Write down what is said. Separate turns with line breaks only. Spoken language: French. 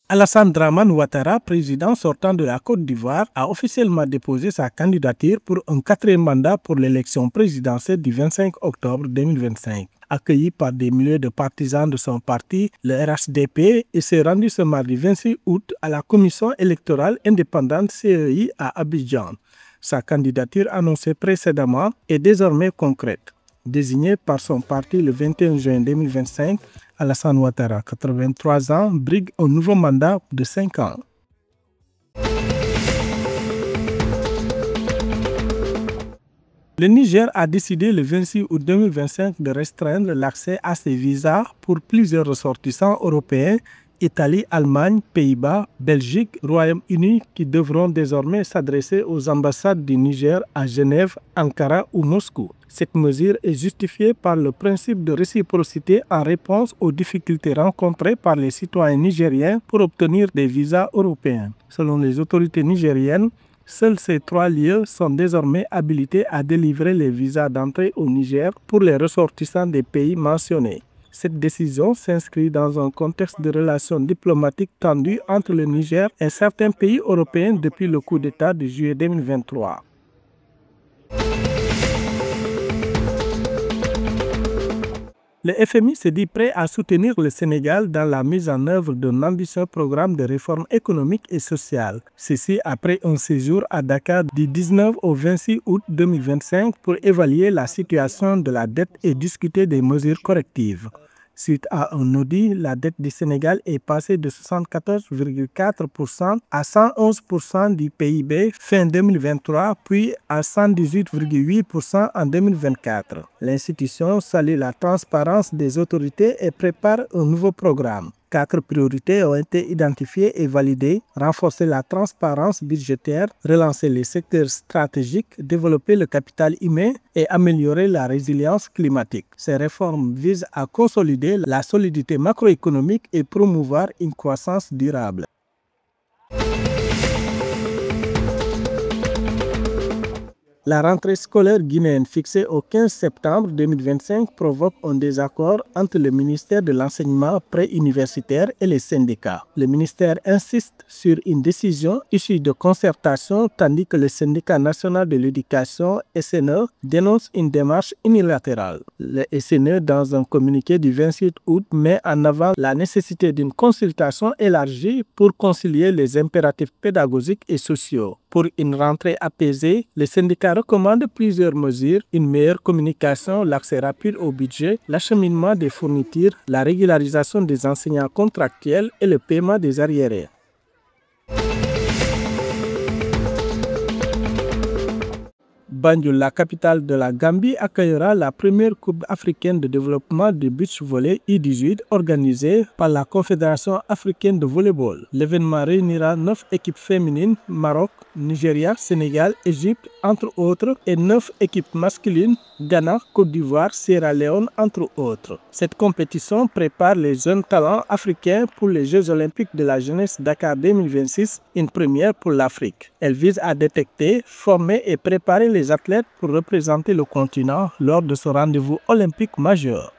Alassane Dramane Ouattara, président sortant de la Côte d'Ivoire, a officiellement déposé sa candidature pour un 4e mandat pour l'élection présidentielle du 25 octobre 2025. Accueilli par des milliers de partisans de son parti, le RHDP, il s'est rendu ce mardi 26 août à la Commission électorale indépendante CEI à Abidjan. Sa candidature annoncée précédemment est désormais concrète. Désigné par son parti le 21 juin 2025, Alassane Ouattara, 83 ans, brigue un nouveau mandat de 5 ans. Le Niger a décidé le 26 août 2025 de restreindre l'accès à ses visas pour plusieurs ressortissants européens, Italie, Allemagne, Pays-Bas, Belgique, Royaume-Uni, qui devront désormais s'adresser aux ambassades du Niger à Genève, Ankara ou Moscou. Cette mesure est justifiée par le principe de réciprocité en réponse aux difficultés rencontrées par les citoyens nigériens pour obtenir des visas européens. Selon les autorités nigériennes, seuls ces 3 lieux sont désormais habilités à délivrer les visas d'entrée au Niger pour les ressortissants des pays mentionnés. Cette décision s'inscrit dans un contexte de relations diplomatiques tendues entre le Niger et certains pays européens depuis le coup d'État de juillet 2023. Le FMI se dit prêt à soutenir le Sénégal dans la mise en œuvre d'un ambitieux programme de réforme économique et sociale. Ceci après un séjour à Dakar du 19 au 26 août 2025 pour évaluer la situation de la dette et discuter des mesures correctives. Suite à un audit, la dette du Sénégal est passée de 74,4% à 111% du PIB fin 2023, puis à 118,8% en 2024. L'institution salue la transparence des autorités et prépare un nouveau programme. 4 priorités ont été identifiées et validées: renforcer la transparence budgétaire, relancer les secteurs stratégiques, développer le capital humain et améliorer la résilience climatique. Ces réformes visent à consolider la solidité macroéconomique et promouvoir une croissance durable. La rentrée scolaire guinéenne fixée au 15 septembre 2025 provoque un désaccord entre le ministère de l'enseignement préuniversitaire et les syndicats. Le ministère insiste sur une décision issue de concertation tandis que le syndicat national de l'éducation SNE dénonce une démarche unilatérale. Le SNE, dans un communiqué du 28 août, met en avant la nécessité d'une consultation élargie pour concilier les impératifs pédagogiques et sociaux. Pour une rentrée apaisée, le syndicat recommande plusieurs mesures: une meilleure communication, l'accès rapide au budget, l'acheminement des fournitures, la régularisation des enseignants contractuels et le paiement des arriérés. Banjul, la capitale de la Gambie, accueillera la première Coupe africaine de développement de beach volley U18 organisée par la Confédération africaine de volleyball. L'événement réunira 9 équipes féminines: Maroc, Nigeria, Sénégal, Égypte, entre autres, et 9 équipes masculines: Ghana, Côte d'Ivoire, Sierra Leone, entre autres. Cette compétition prépare les jeunes talents africains pour les Jeux olympiques de la jeunesse Dakar 2026, une première pour l'Afrique. Elle vise à détecter, former et préparer les athlètes pour représenter le continent lors de ce rendez-vous olympique majeur.